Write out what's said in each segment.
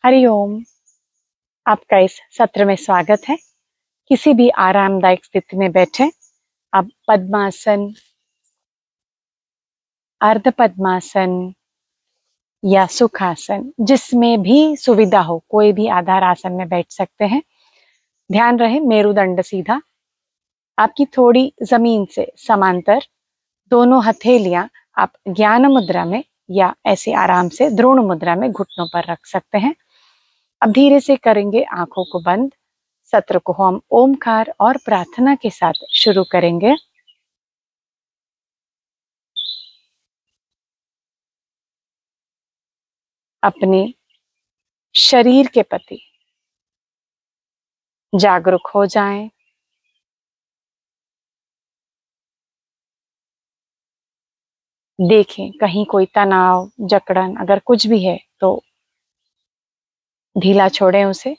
हरिओम। आपका इस सत्र में स्वागत है। किसी भी आरामदायक स्थिति में बैठे। आप पद्मासन, अर्ध पद्मासन या सुखासन, जिसमें भी सुविधा हो, कोई भी आधार आसन में बैठ सकते हैं। ध्यान रहे मेरुदंड सीधा, आपकी थोड़ी जमीन से समांतर, दोनों हथेलियां आप ज्ञान मुद्रा में या ऐसे आराम से द्रोण मुद्रा में घुटनों पर रख सकते हैं। अब धीरे से करेंगे आंखों को बंद। सत्र को हम ओमकार और प्रार्थना के साथ शुरू करेंगे। अपने शरीर के प्रति जागरूक हो जाएं। देखें कहीं कोई तनाव, जकड़न अगर कुछ भी है तो ढीला छोड़ें उसे।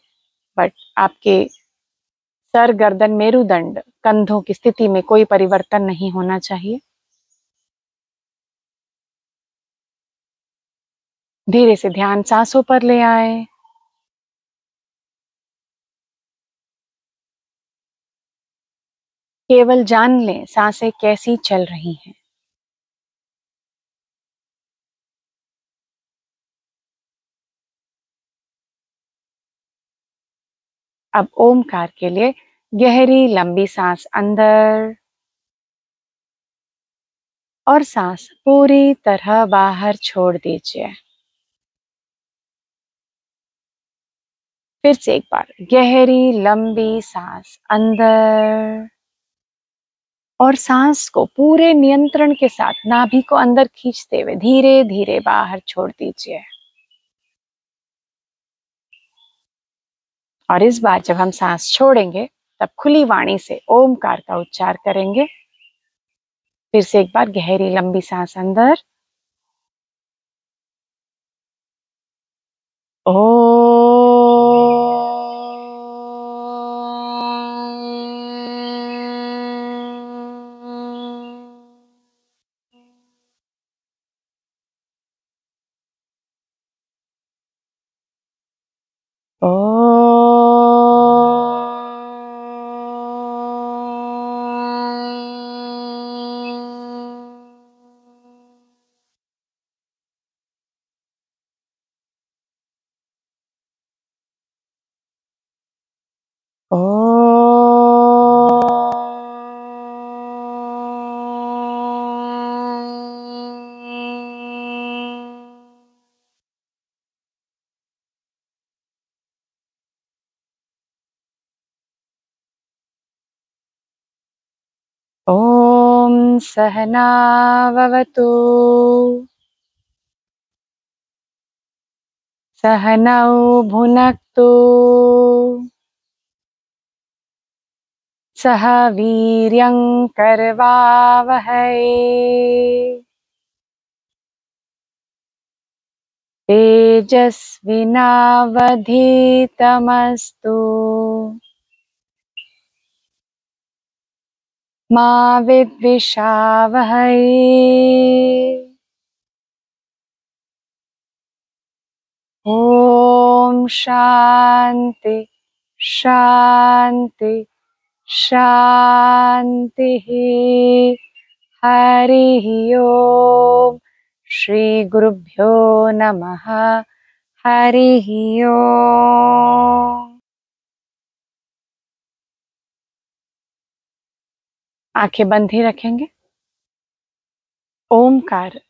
बट आपके सर, गर्दन, मेरुदंड, कंधों की स्थिति में कोई परिवर्तन नहीं होना चाहिए। धीरे से ध्यान सांसों पर ले आए। केवल जान लें सांसें कैसी चल रही हैं। अब ओमकार के लिए गहरी लंबी सांस अंदर और सांस पूरी तरह बाहर छोड़ दीजिए। फिर से एक बार गहरी लंबी सांस अंदर और सांस को पूरे नियंत्रण के साथ नाभि को अंदर खींचते हुए धीरे धीरे बाहर छोड़ दीजिए। और इस बार जब हम सांस छोड़ेंगे तब खुली वाणी से ओमकार का उच्चार करेंगे। फिर से एक बार गहरी लंबी सांस अंदर, ओ ओम सहना भवतु सहनौ भुनक्तु सह वीर्यं करवावहै तेजस्विनावधीतमस्तु मा विद्विषावहै। ओम शांति शांति शांति। हरि ओम। श्री गुरुभ्यो नमः। हरि ओम। आंखें बंद ही रखेंगे। ओमकार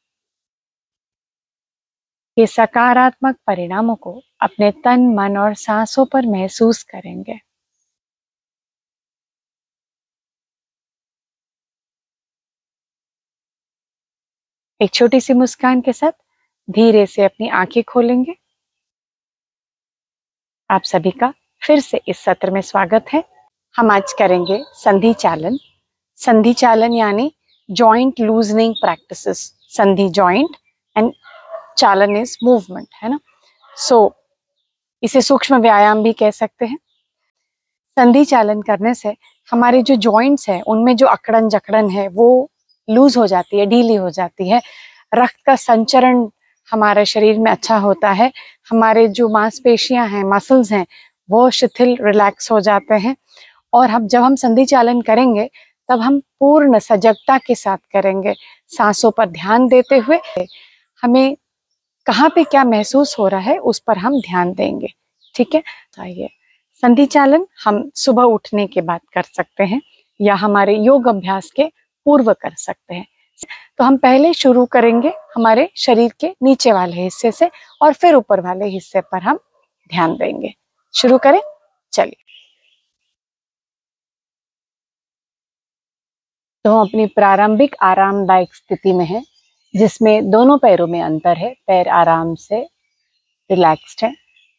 के सकारात्मक परिणामों को अपने तन, मन और सांसों पर महसूस करेंगे। एक छोटी सी मुस्कान के साथ धीरे से अपनी आंखें खोलेंगे। आप सभी का फिर से इस सत्र में स्वागत है। हम आज करेंगे संधि चालन। संधि चालन यानी जॉइंट लूजनिंग प्रैक्टिसेस। संधि जॉइंट एंड चालन इज मूवमेंट, है ना। इसे सूक्ष्म व्यायाम भी कह सकते हैं। संधि चालन करने से हमारे जो जॉइंट्स हैं उनमें जो अकड़न जकड़न है वो लूज हो जाती है, ढीली हो जाती है। रक्त का संचरण हमारे शरीर में अच्छा होता है। हमारे जो मांसपेशियां हैं, मसल्स हैं, वो शिथिल रिलैक्स हो जाते हैं। और जब हम संधि चालन करेंगे तब हम पूर्ण सजगता के साथ करेंगे, सांसों पर ध्यान देते हुए। हमें कहाँ पे क्या महसूस हो रहा है उस पर हम ध्यान देंगे। ठीक है, आइए संधि चालन हम सुबह उठने के बाद कर सकते हैं या हमारे योग अभ्यास के पूर्व कर सकते हैं। तो हम पहले शुरू करेंगे हमारे शरीर के नीचे वाले हिस्से से और फिर ऊपर वाले हिस्से पर हम ध्यान देंगे। शुरू करें, चलिए। तो हम अपनी प्रारंभिक आरामदायक स्थिति में हैं, जिसमें दोनों पैरों में अंतर है। पैर आराम से रिलैक्स्ड हैं।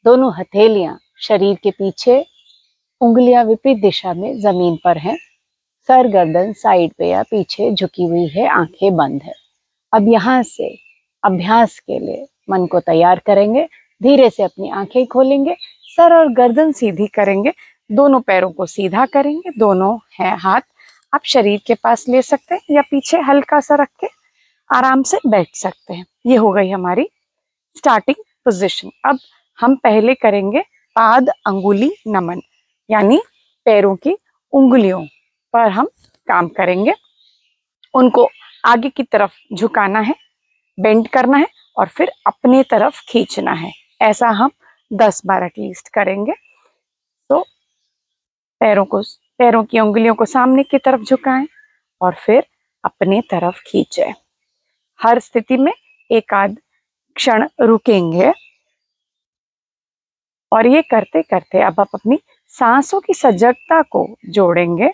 दोनों हथेलियां शरीर के पीछे, उंगलियां विपरीत दिशा में जमीन पर हैं। सर गर्दन साइड पे या पीछे झुकी हुई है, आंखें बंद है। अब यहाँ से अभ्यास के लिए मन को तैयार करेंगे। धीरे से अपनी आंखें खोलेंगे, सर और गर्दन सीधी करेंगे, दोनों पैरों को सीधा करेंगे। दोनों है हाथ आप शरीर के पास ले सकते हैं या पीछे हल्का सा रख के आराम से बैठ सकते हैं। ये हो गई हमारी स्टार्टिंग पोजीशन। अब हम पहले करेंगे पाद अंगुली नमन, यानी पैरों की उंगलियों पर हम काम करेंगे। उनको आगे की तरफ झुकाना है, बेंड करना है और फिर अपने तरफ खींचना है। ऐसा हम 10 बार एटलीस्ट करेंगे। तो पैरों की उंगलियों को सामने की तरफ झुकाएं और फिर अपने तरफ खींचें। हर स्थिति में एक आध क्षण रुकेंगे और ये करते करते अब आप अपनी सांसों की सजगता को जोड़ेंगे।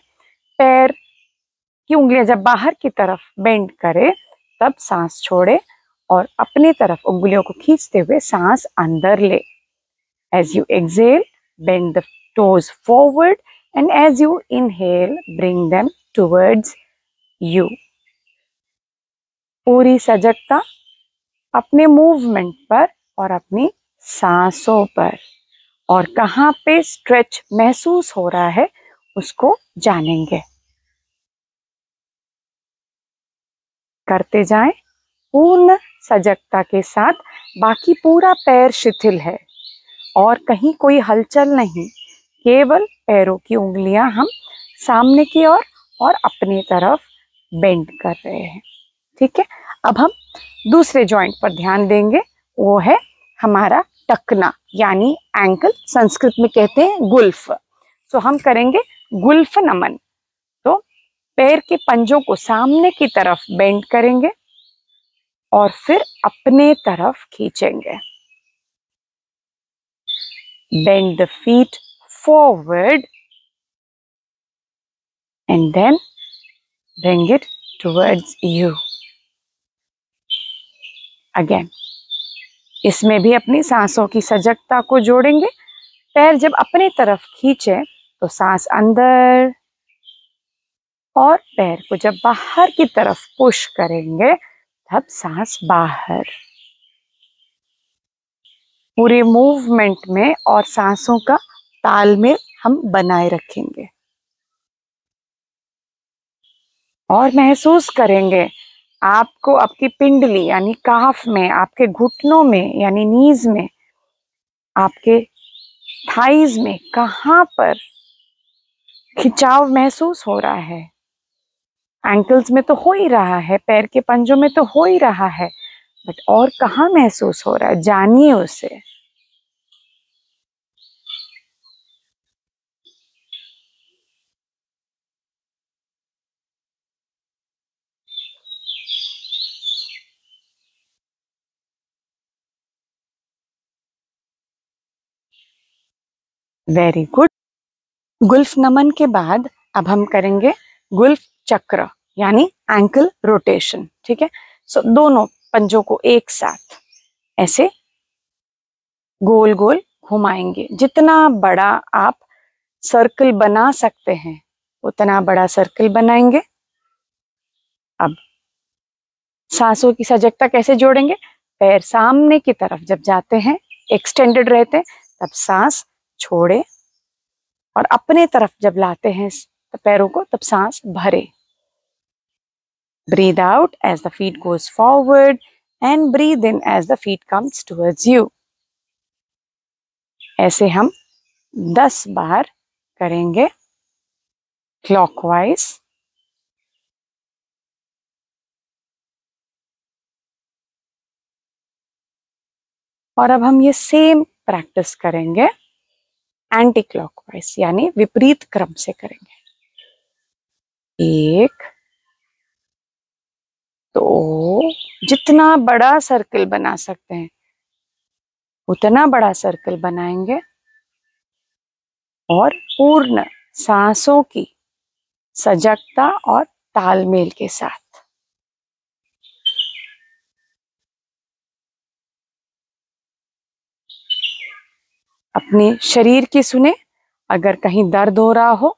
पैर की उंगलियां जब बाहर की तरफ बेंड करे तब सांस छोड़े और अपने तरफ उंगलियों को खींचते हुए सांस अंदर ले। As you exhale, bend the toes forward and as you inhale, bring them towards you. पूरी सजगता अपने मूवमेंट पर और अपनी सांसों पर, और कहाँ पे स्ट्रेच महसूस हो रहा है उसको जानेंगे। करते जाएं पूर्ण सजगता के साथ। बाकी पूरा पैर शिथिल है और कहीं कोई हलचल नहीं, केवल पैरों की उंगलियां हम सामने की ओर और अपनी तरफ बेंड कर रहे हैं। ठीक है, अब हम दूसरे जॉइंट पर ध्यान देंगे। वो है हमारा टखना यानी एंकल, संस्कृत में कहते हैं गुल्फ। तो हम करेंगे गुल्फ नमन। तो पैर के पंजों को सामने की तरफ बेंड करेंगे और फिर अपने तरफ खींचेंगे। Bend the feet forward and then bring it towards you. Again, इसमें भी अपनी सांसों की सजगता को जोड़ेंगे। पैर जब अपने तरफ खींचे तो सांस अंदर, और पैर को जब बाहर की तरफ पुश करेंगे तब सांस बाहर। पूरे मूवमेंट में और सांसों का तालमेल हम बनाए रखेंगे और महसूस करेंगे आपको आपकी पिंडली यानी काफ में, आपके घुटनों में यानी नीज में, आपके थाइज में कहाँ पर खिंचाव महसूस हो रहा है। एंकल्स में तो हो ही रहा है, पैर के पंजों में तो हो ही रहा है, बट और कहाँ महसूस हो रहा है, जानिए उसे। Very good. गुल्फ नमन के बाद अब हम करेंगे गुल्फ चक्र यानी एंकल रोटेशन। ठीक है, सो दोनों पंजों को एक साथ ऐसे गोल गोल घुमाएंगे। जितना बड़ा आप सर्कल बना सकते हैं उतना बड़ा सर्कल बनाएंगे। अब सांसों की सजगता कैसे जोड़ेंगे? पैर सामने की तरफ जब जाते हैं, एक्सटेंडेड रहते हैं, तब सांस छोड़े और अपने तरफ जब लाते हैं पैरों को तब सांस भरे। Breathe out as the feet goes forward and breathe in as the feet comes towards you. ऐसे हम 10 बार करेंगे क्लॉकवाइज। और अब हम ये सेम प्रैक्टिस करेंगे एंटी क्लॉकवाइज, यानी विपरीत क्रम से करेंगे। 1 2, जितना बड़ा सर्कल बना सकते हैं उतना बड़ा सर्कल बनाएंगे और पूर्ण सांसों की सजगता और तालमेल के साथ। अपने शरीर की सुने, अगर कहीं दर्द हो रहा हो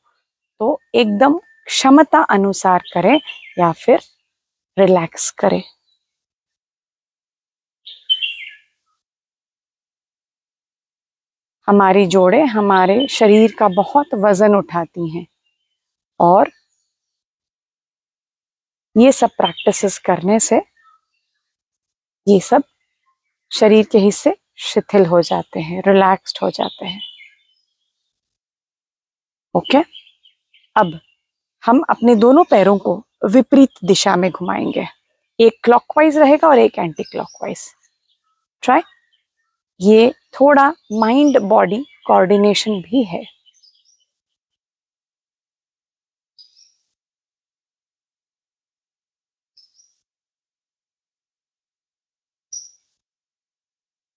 तो एकदम क्षमता अनुसार करें या फिर रिलैक्स करें। हमारी जोड़ें हमारे शरीर का बहुत वजन उठाती हैं और ये सब प्रैक्टिसेस करने से ये सब शरीर के हिस्से शिथिल हो जाते हैं, रिलैक्स्ड हो जाते हैं। ओके, अब हम अपने दोनों पैरों को विपरीत दिशा में घुमाएंगे। एक क्लॉकवाइज रहेगा और एक एंटी क्लॉकवाइज। ट्राई। ये थोड़ा माइंड बॉडी कोऑर्डिनेशन भी है।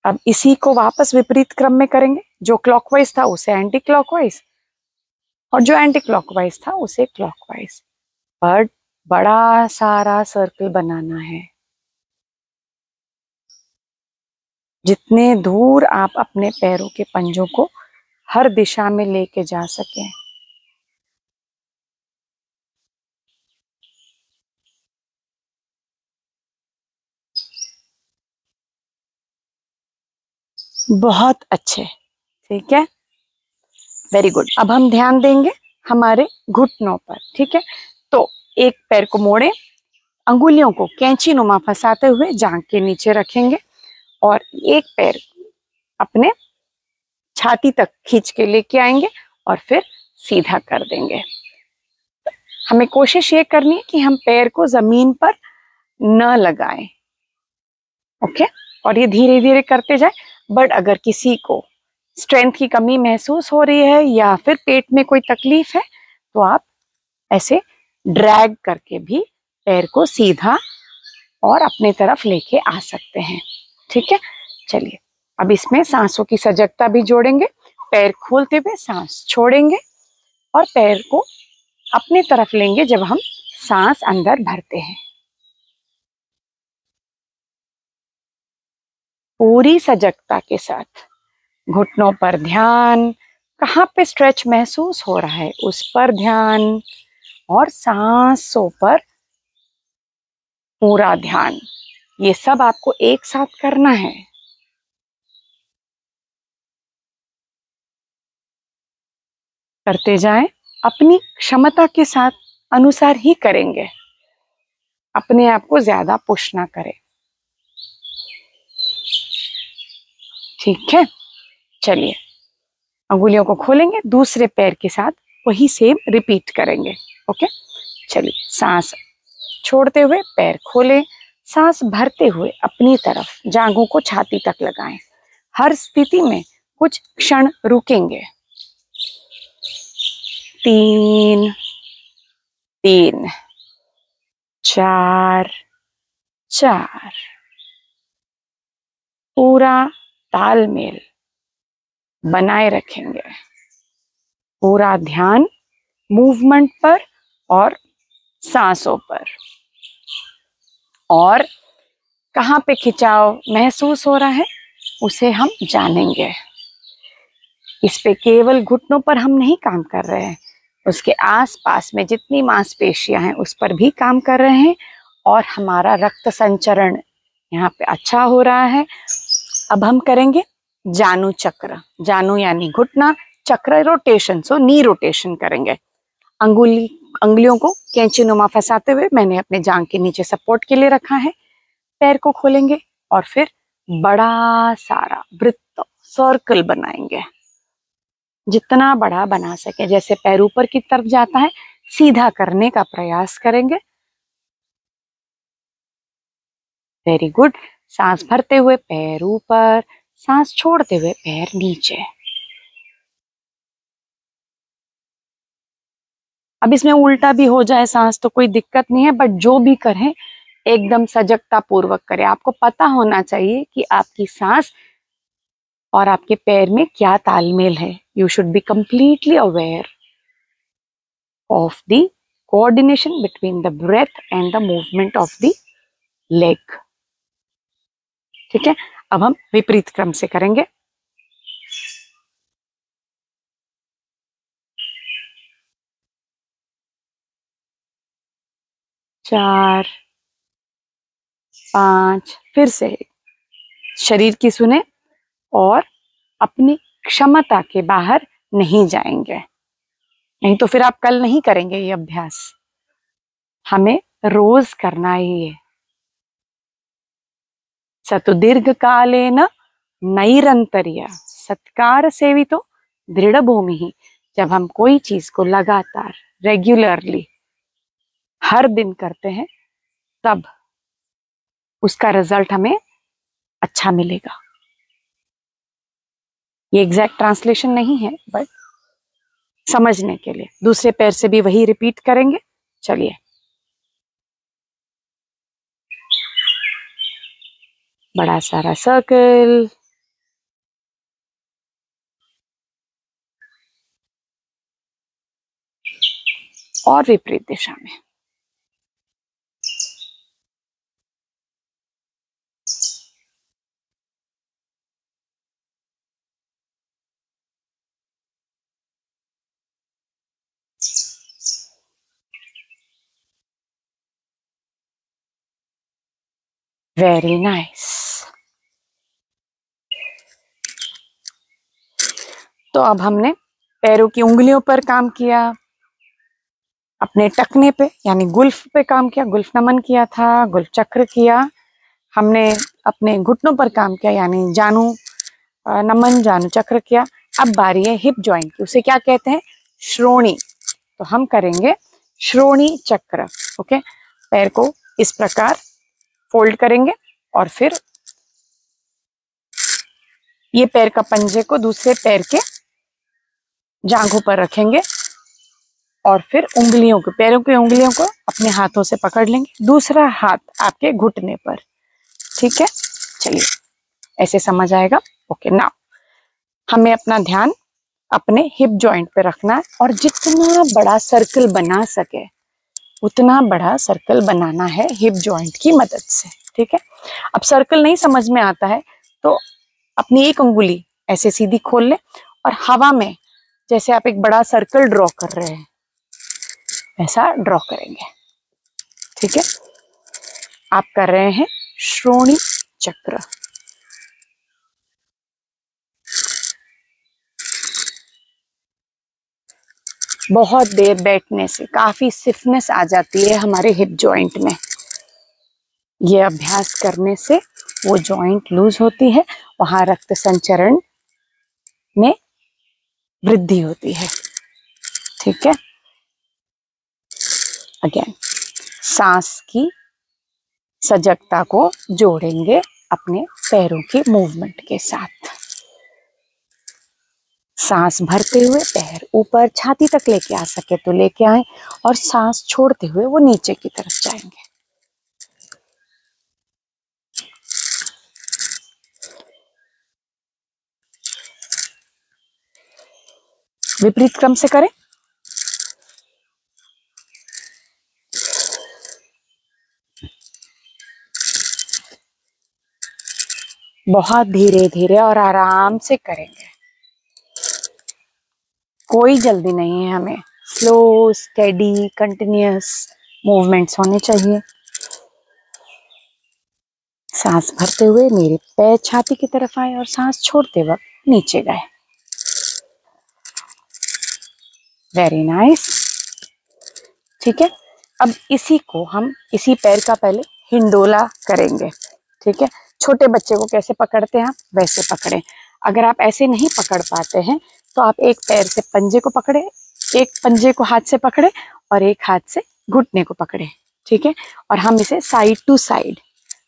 अब इसी को वापस विपरीत क्रम में करेंगे। जो क्लॉकवाइज था उसे एंटी क्लॉकवाइज और जो एंटी क्लॉकवाइज था उसे क्लॉकवाइज। पर बड़ा सारा सर्कल बनाना है। जितने दूर आप अपने पैरों के पंजों को हर दिशा में लेके जा सकें। बहुत अच्छे, ठीक है, वेरी गुड। अब हम ध्यान देंगे हमारे घुटनों पर, ठीक है। तो एक पैर को मोड़े, अंगुलियों को कैंची नुमा फंसाते हुए जांघ के नीचे रखेंगे और एक पैर अपने छाती तक खींच के लेके आएंगे और फिर सीधा कर देंगे। हमें कोशिश ये करनी है कि हम पैर को जमीन पर न लगाएं, ओके। और ये धीरे धीरे करते जाए। बट अगर किसी को स्ट्रेंथ की कमी महसूस हो रही है या फिर पेट में कोई तकलीफ है तो आप ऐसे ड्रैग करके भी पैर को सीधा और अपने तरफ लेके आ सकते हैं, ठीक है। चलिए, अब इसमें सांसों की सजगता भी जोड़ेंगे। पैर खोलते हुए सांस छोड़ेंगे और पैर को अपने तरफ लेंगे जब हम सांस अंदर भरते हैं। पूरी सजगता के साथ घुटनों पर ध्यान, कहाँ पे स्ट्रेच महसूस हो रहा है उस पर ध्यान और सांसों पर पूरा ध्यान। ये सब आपको एक साथ करना है। करते जाएं, अपनी क्षमता के साथ अनुसार ही करेंगे। अपने आप को ज्यादा पुश ना करें, ठीक है। चलिए, अंगुलियों को खोलेंगे, दूसरे पैर के साथ वही सेम रिपीट करेंगे, ओके। चलिए, सांस छोड़ते हुए पैर खोलें, सांस भरते हुए अपनी तरफ जांघों को छाती तक लगाएं। हर स्थिति में कुछ क्षण रुकेंगे। 3 3 4 4। पूरा तालमेल बनाए रखेंगे। पूरा ध्यान मूवमेंट पर और सांसों पर। और कहाँ पे खिंचाव महसूस हो रहा है उसे हम जानेंगे। इस पे केवल घुटनों पर हम नहीं काम कर रहे हैं, उसके आसपास में जितनी मांसपेशियां हैं उस पर भी काम कर रहे हैं और हमारा रक्त संचरण यहाँ पे अच्छा हो रहा है। अब हम करेंगे जानु चक्र। जानु यानी घुटना, चक्र रोटेशन, सो नी रोटेशन करेंगे। अंगुलियों को कैंची नुमा फंसाते हुए मैंने अपने जांघ के नीचे सपोर्ट के लिए रखा है। पैर को खोलेंगे और फिर बड़ा सारा वृत्त सर्कल बनाएंगे, जितना बड़ा बना सके। जैसे पैर ऊपर की तरफ जाता है, सीधा करने का प्रयास करेंगे। Very good. सांस भरते हुए पैर ऊपर, सांस छोड़ते हुए पैर नीचे। अब इसमें उल्टा भी हो जाए सांस तो कोई दिक्कत नहीं है, बट जो भी करें एकदम सजगता पूर्वक करें। आपको पता होना चाहिए कि आपकी सांस और आपके पैर में क्या तालमेल है। You should be completely aware of the coordination between the breath and the movement of the leg. ठीक है, अब हम विपरीत क्रम से करेंगे। चार, पांच, फिर से शरीर की सुने और अपनी क्षमता के बाहर नहीं जाएंगे, नहीं तो फिर आप कल नहीं करेंगे ये अभ्यास। हमें रोज करना ही है। सतु दीर्घ कालेन नैरंतर्य सत्कार सेवितो दृढ़ भूमि ही। जब हम कोई चीज को लगातार रेगुलरली हर दिन करते हैं तब उसका रिजल्ट हमें अच्छा मिलेगा। ये एग्जैक्ट ट्रांसलेशन नहीं है, बट समझने के लिए दूसरे पैर से भी वही रिपीट करेंगे। चलिए, बड़ा सारा सर्कल, और विपरीत दिशा में। Very nice. तो अब हमने पैरों की उंगलियों पर काम किया, अपने टखने पे यानी गुल्फ पे काम किया, गुल्फ नमन किया था, गुल्फ चक्र किया। हमने अपने घुटनों पर काम किया यानी जानु नमन, जानु चक्र किया। अब बारी है हिप जॉइंट की, उसे क्या कहते हैं? श्रोणी। तो हम करेंगे श्रोणी चक्र। ओके, पैर को इस प्रकार फोल्ड करेंगे और फिर ये पैर का पंजे को दूसरे पैर के जांघों पर रखेंगे और फिर उंगलियों को, पैरों की उंगलियों को अपने हाथों से पकड़ लेंगे, दूसरा हाथ आपके घुटने पर। ठीक है, चलिए ऐसे समझ आएगा। ओके, नाउ हमें अपना ध्यान अपने हिप जॉइंट पे रखना है और जितना बड़ा सर्कल बना सके उतना बड़ा सर्कल बनाना है हिप जॉइंट की मदद से। ठीक है, अब सर्कल नहीं समझ में आता है तो अपनी एक उंगली ऐसे सीधी खोल ले और हवा में जैसे आप एक बड़ा सर्कल ड्रॉ कर रहे हैं ऐसा ड्रॉ करेंगे। ठीक है, आप कर रहे हैं श्रोणी चक्र। बहुत देर बैठने से काफी स्टिफनेस आ जाती है हमारे हिप जॉइंट में। ये अभ्यास करने से वो जॉइंट लूज होती है, वहां रक्त संचरण में वृद्धि होती है। ठीक है, अगेन सांस की सजगता को जोड़ेंगे अपने पैरों के मूवमेंट के साथ। सांस भरते हुए पैर ऊपर छाती तक लेके आ सके तो लेके आए और सांस छोड़ते हुए वो नीचे की तरफ जाएंगे। विपरीत क्रम से करें। बहुत धीरे धीरे और आराम से करेंगे, कोई जल्दी नहीं है हमें। स्लो स्टेडी कंटिन्यूअस मूवमेंट्स होने चाहिए। सांस भरते हुए मेरे पैर छाती की तरफ आए और सांस छोड़ते वक्त नीचे गए। Very nice. ठीक है, अब इसी को हम इसी पैर का पहले हिंडोला करेंगे। ठीक है, छोटे बच्चे को कैसे पकड़ते हैं आप वैसे पकड़े। अगर आप ऐसे नहीं पकड़ पाते हैं तो आप एक पैर से पंजे को पकड़े, एक पंजे को हाथ से पकड़े और एक हाथ से घुटने को पकड़े। ठीक है, और हम इसे साइड टू साइड,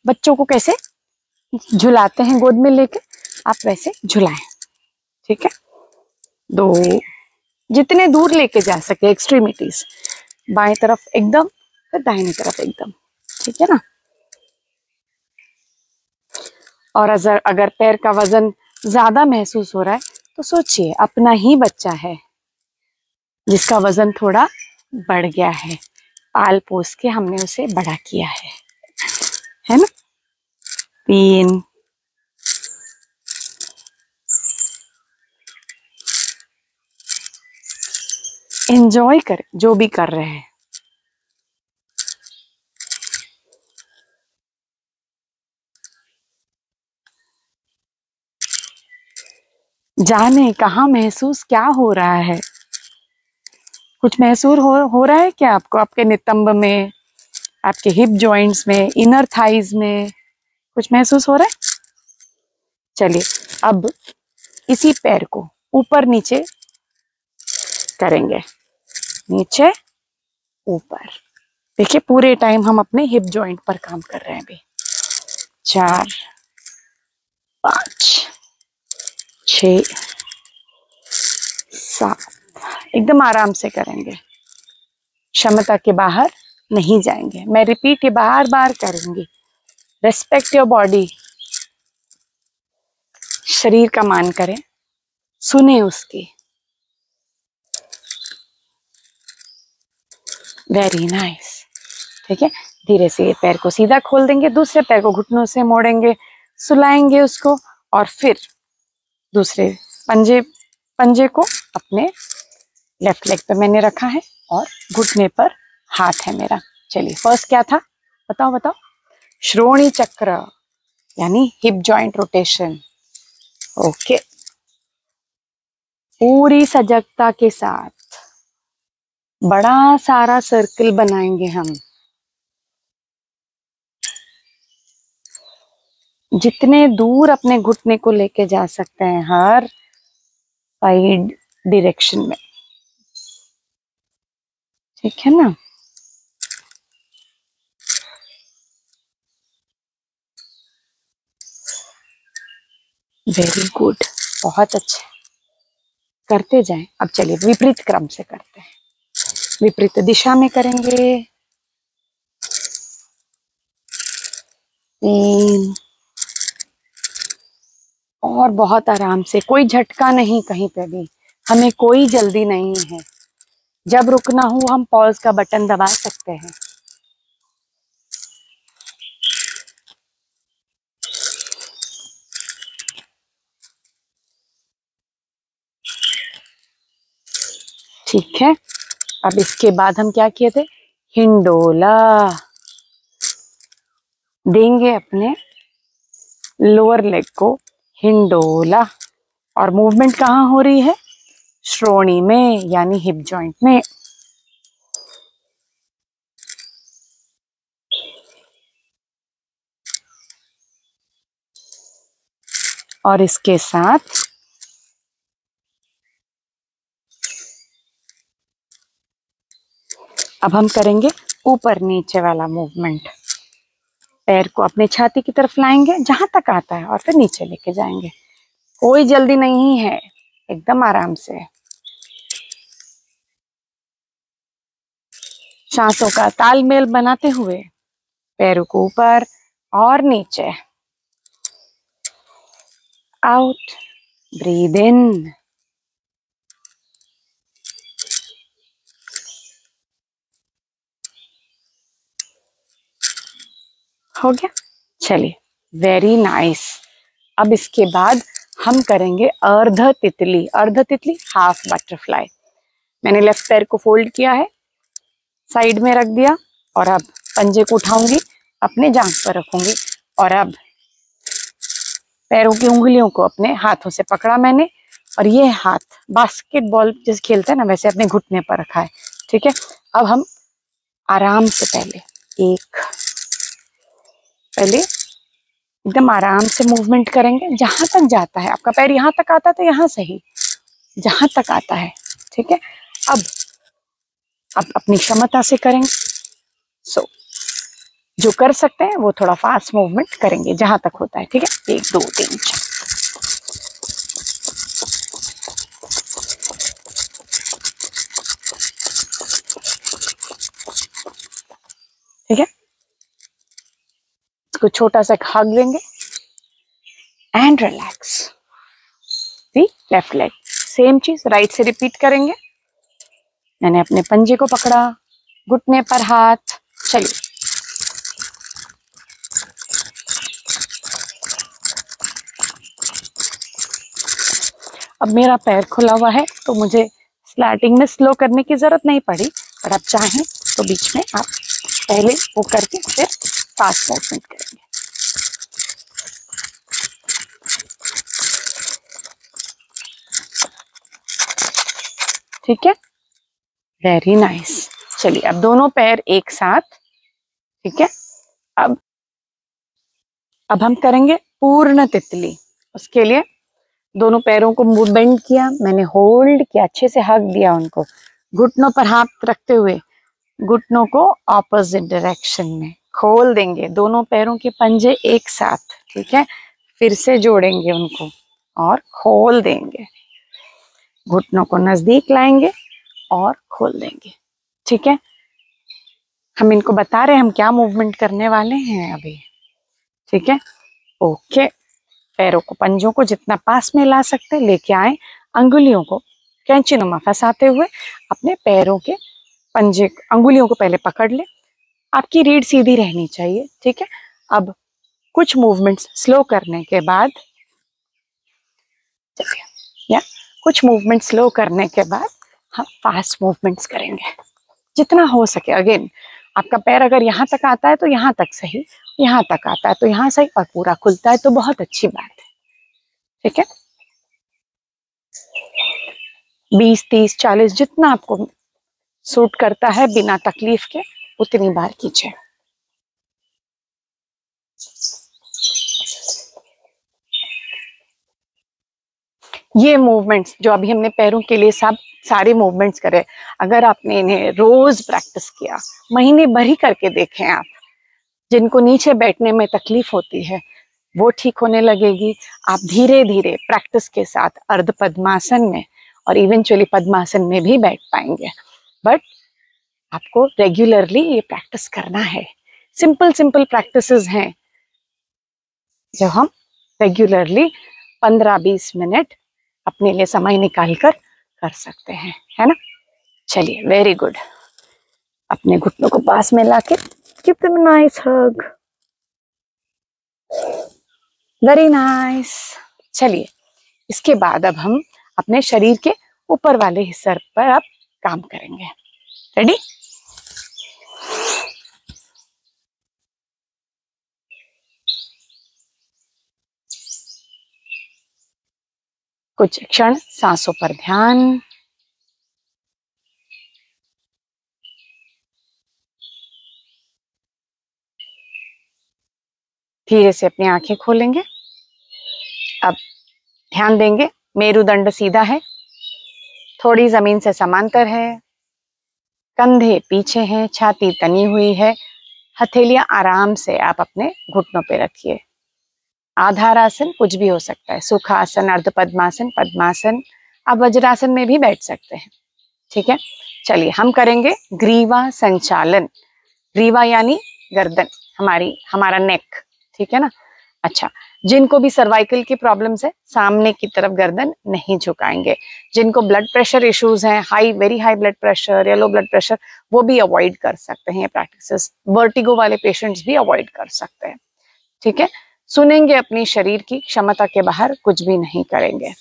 बच्चों को कैसे झुलाते हैं गोद में लेके, आप वैसे झुलाएं। ठीक है, दो, जितने दूर लेके जा सके एक्सट्रीमिटीज, बाएं तरफ एकदम, फिर दाहिनी तरफ एकदम। ठीक है ना। और अगर पैर का वजन ज्यादा महसूस हो रहा है तो सोचिए अपना ही बच्चा है जिसका वजन थोड़ा बढ़ गया है, पाल पोस के हमने उसे बड़ा किया है ना। 3, एंजॉय करें जो भी कर रहे हैं। जाने कहाँ महसूस क्या हो रहा है, कुछ महसूस हो रहा है क्या आपको, आपके नितंब में, आपके हिप जॉइंट्स में, इनर थाइज में कुछ महसूस हो रहा है। चलिए अब इसी पैर को ऊपर नीचे करेंगे, नीचे ऊपर। देखिए पूरे टाइम हम अपने हिप जॉइंट पर काम कर रहे हैं अभी। 4, 5, 6, 7, एकदम आराम से करेंगे, क्षमता के बाहर नहीं जाएंगे। मैं रिपीट ये बार बार करूंगी। रेस्पेक्ट योर बॉडी, शरीर का मान करें, सुने उसकी। Very nice. ठीक है, धीरे से ये पैर को सीधा खोल देंगे, दूसरे पैर को घुटनों से मोड़ेंगे, सुलाएंगे उसको, और फिर दूसरे पंजे को अपने लेफ्ट लेग पे मैंने रखा है और घुटने पर हाथ है मेरा। चलिए फर्स्ट क्या था, बताओ। श्रोणी चक्र यानी हिप जॉइंट रोटेशन। ओके, पूरी सजगता के साथ बड़ा सारा सर्कल बनाएंगे हम। जितने दूर अपने घुटने को लेके जा सकते हैं हर साइड डायरेक्शन में। ठीक है ना। वेरी गुड, बहुत अच्छा, करते जाएं। अब चलिए विपरीत क्रम से करते हैं, विपरीत दिशा में करेंगे। 3, और बहुत आराम से, कोई झटका नहीं कहीं पे भी, हमें कोई जल्दी नहीं है। जब रुकना हो हम पॉज का बटन दबा सकते हैं। ठीक है, अब इसके बाद हम क्या किए थे, हिंडोला देंगे अपने लोअर लेग को, हिंडोला। और मूवमेंट कहाँ हो रही है, श्रोणी में यानी हिप जॉइंट में। और इसके साथ अब हम करेंगे ऊपर नीचे वाला मूवमेंट। पैर को अपने छाती की तरफ लाएंगे जहां तक आता है और फिर नीचे लेके जाएंगे। कोई जल्दी नहीं है, एकदम आराम से। सांसों का तालमेल बनाते हुए पैरों को ऊपर और नीचे। आउट, ब्रीद इन, हो गया। चलिए वेरी नाइस। अब इसके बाद हम करेंगे अर्ध तितली। अर्ध तितली, हाफ बटरफ्लाई। मैंने लेफ्ट पैर को फोल्ड किया है, साइड में रख दिया, और अब पंजे को उठाऊंगी, अपने जांघ पर रखूंगी, और अब पैरों की उंगलियों को अपने हाथों से पकड़ा मैंने, और ये हाथ बास्केटबॉल जैसे खेलते हैं ना वैसे अपने घुटने पर रखा है। ठीक है, अब हम आराम से पहले एकदम आराम से मूवमेंट करेंगे, जहां तक जाता है आपका पैर, यहाँ तक आता है तो यहाँ से ही जहां तक आता है, ठीक है। अब अपनी क्षमता से करेंगे। सो जो कर सकते हैं वो थोड़ा फास्ट मूवमेंट करेंगे जहां तक होता है, ठीक है। 1 2 3 4। ठीक है, इसको छोटा सा हग देंगे and relax. See left leg, same चीज राइट से रिपीट करेंगे। मैंने अपने पंजे को पकड़ा, घुटने पर हाथ, चलिए। अब मेरा पैर खुला हुआ है तो मुझे स्टार्टिंग में स्लो करने की जरूरत नहीं पड़ी, और आप चाहें तो बीच में आप पहले वो करके फिर फास्ट मूवमेंट करेंगे। ठीक है, वेरी नाइस। चलिए अब दोनों पैर एक साथ, ठीक है। अब हम करेंगे पूर्ण तितली। उसके लिए दोनों पैरों को बेंड किया, मैंने होल्ड किया, अच्छे से हक दिया उनको, घुटनों पर हाथ रखते हुए घुटनों को ऑपोजिट डायरेक्शन में खोल देंगे, दोनों पैरों के पंजे एक साथ, ठीक है। फिर से जोड़ेंगे उनको और खोल देंगे, घुटनों को नजदीक लाएंगे और खोल देंगे, ठीक है। हम इनको बता रहे हैं हम क्या मूवमेंट करने वाले हैं अभी, ठीक है। ओके, पैरों को पंजों को जितना पास में ला सकते लेके आए, अंगुलियों को कैंचीनुमा फंसाते हुए अपने पैरों के पंजे अंगुलियों को पहले पकड़ ले। आपकी रीढ़ सीधी रहनी चाहिए, ठीक है। अब कुछ मूवमेंट्स स्लो करने के बाद, या कुछ मूवमेंट स्लो करने के बाद हम फास्ट मूवमेंट्स करेंगे जितना हो सके। अगेन आपका पैर अगर यहाँ तक आता है तो यहाँ तक सही, यहाँ तक आता है तो यहाँ सही, और पूरा खुलता है तो बहुत अच्छी बात है, ठीक है। 20 30 40 जितना आपको सूट करता है बिना तकलीफ के उतनी बार कीजिए। ये मूवमेंट्स जो अभी हमने पैरों के लिए सारे मूवमेंट्स करे, अगर आपने इन्हें रोज प्रैक्टिस किया, महीने भर ही करके देखें आप, जिनको नीचे बैठने में तकलीफ होती है वो ठीक होने लगेगी। आप धीरे धीरे प्रैक्टिस के साथ अर्ध पद्मासन में और इवेंचुअली पद्मासन में भी बैठ पाएंगे, बट आपको रेगुलरली ये प्रैक्टिस करना है। सिंपल सिंपल प्रैक्टिसेस हैं जो हम रेगुलरली 15-20 मिनट अपने लिए समय निकाल कर सकते हैं, है ना। चलिए, वेरी गुड। अपने घुटनों को पास में लाके give them a nice hug, very nice. चलिए, इसके बाद अब हम अपने शरीर के ऊपर वाले हिस्से पर अब काम करेंगे। रेडी? कुछ क्षण सांसों पर ध्यान। धीरे से अपनी आंखें खोलेंगे। अब ध्यान देंगे, मेरुदंड सीधा है, थोड़ी जमीन से समांतर है, कंधे पीछे हैं, छाती तनी हुई है, हथेलियां आराम से आप अपने घुटनों पे रखिए। आधारासन कुछ भी हो सकता है, सुखासन, अर्ध पद्मासन, पद्मासन, आप वज्रासन में भी बैठ सकते हैं, ठीक है। चलिए, हम करेंगे ग्रीवा संचालन। ग्रीवा यानी गर्दन, हमारा नेक, ठीक है ना। अच्छा, जिनको भी सर्वाइकल की प्रॉब्लम्स है, सामने की तरफ गर्दन नहीं झुकाएंगे। जिनको ब्लड प्रेशर इश्यूज हैं, वेरी हाई ब्लड प्रेशर या लो ब्लड प्रेशर, वो भी अवॉइड कर सकते हैं ये प्रैक्टिसेस। वर्टिगो वाले पेशेंट्स भी अवॉइड कर सकते हैं, ठीक है। सुनेंगे अपनी शरीर की क्षमता के बाहर कुछ भी नहीं करेंगे।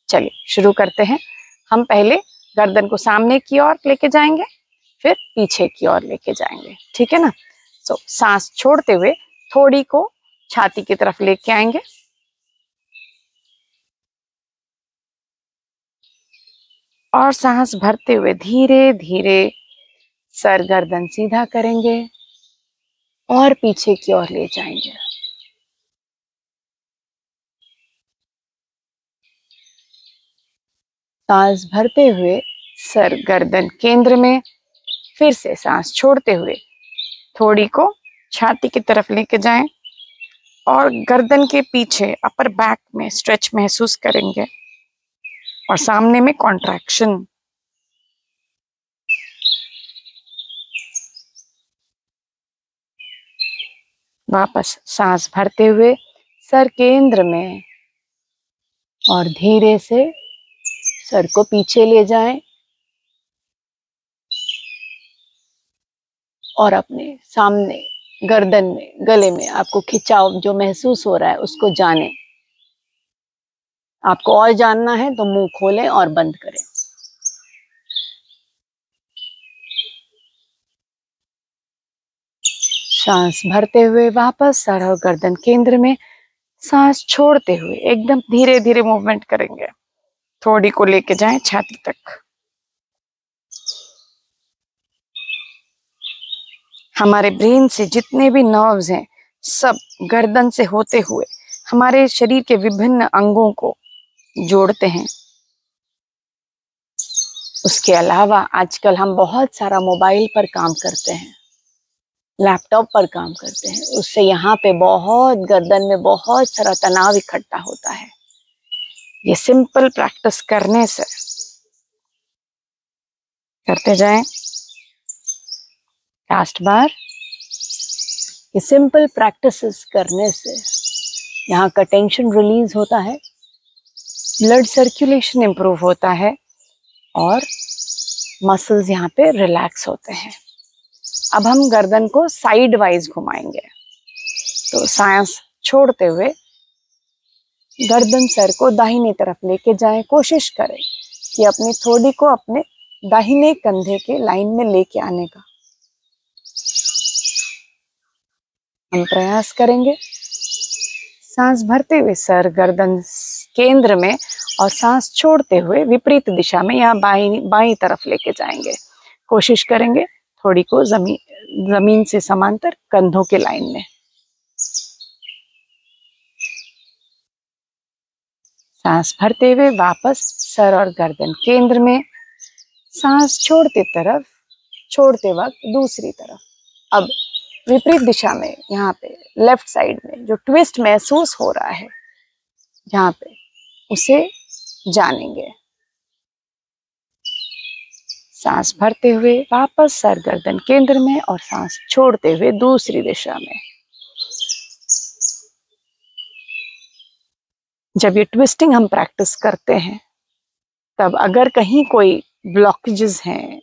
चलिए शुरू करते हैं। हम पहले गर्दन को सामने की ओर लेके जाएंगे, फिर पीछे की ओर लेके जाएंगे, ठीक है ना। सांस छोड़ते हुए थोड़ी को छाती की तरफ लेके आएंगे, और सांस भरते हुए धीरे धीरे सर गर्दन सीधा करेंगे और पीछे की ओर ले जाएंगे। सांस भरते हुए सर गर्दन केंद्र में, फिर से सांस छोड़ते हुए थोड़ी को छाती की तरफ लेके जाएं और गर्दन के पीछे अपर बैक में स्ट्रेच महसूस करेंगे और सामने में कॉन्ट्रैक्शन। वापस सांस भरते हुए सर केंद्र में और धीरे से सर को पीछे ले जाएं और अपने सामने गर्दन में, गले में आपको खिंचाव जो महसूस हो रहा है उसको जानें। आपको और जानना है तो मुंह खोलें और बंद करें। सांस भरते हुए वापस सर और गर्दन केंद्र में, सांस छोड़ते हुए एकदम धीरे धीरे मूवमेंट करेंगे। थोड़ी को लेके जाएं छाती तक। हमारे ब्रेन से जितने भी नर्व्स हैं सब गर्दन से होते हुए हमारे शरीर के विभिन्न अंगों को जोड़ते हैं। उसके अलावा आजकल हम बहुत सारा मोबाइल पर काम करते हैं, लैपटॉप पर काम करते हैं, उससे यहाँ पे बहुत गर्दन में बहुत सारा तनाव इकट्ठा होता है। ये सिंपल प्रैक्टिस करने से करते जाएं। लास्ट बार, ये सिंपल प्रैक्टिसेस करने से यहाँ का टेंशन रिलीज होता है, ब्लड सर्कुलेशन इंप्रूव होता है और मसल्स यहाँ पे रिलैक्स होते हैं। अब हम गर्दन को साइड वाइज घुमाएंगे। तो सांस छोड़ते हुए गर्दन सर को दाहिनी तरफ लेके जाएं। कोशिश करें कि अपनी थोड़ी को अपने दाहिने कंधे के लाइन में लेके आने का हम प्रयास करेंगे। सांस भरते हुए सर गर्दन केंद्र में और सांस छोड़ते हुए विपरीत दिशा में या बाईं तरफ लेके जाएंगे। कोशिश करेंगे थोड़ी को जमीन से समांतर कंधों के लाइन में। सांस भरते हुए वापस सर और गर्दन केंद्र में, सांस छोड़ते वक्त दूसरी तरफ। अब विपरीत दिशा में यहाँ पे लेफ्ट साइड में जो ट्विस्ट महसूस हो रहा है यहाँ पे उसे जानेंगे। सांस भरते हुए वापस सर गर्दन केंद्र में और सांस छोड़ते हुए दूसरी दिशा में। जब ये ट्विस्टिंग हम प्रैक्टिस करते हैं तब अगर कहीं कोई ब्लॉकेजेस हैं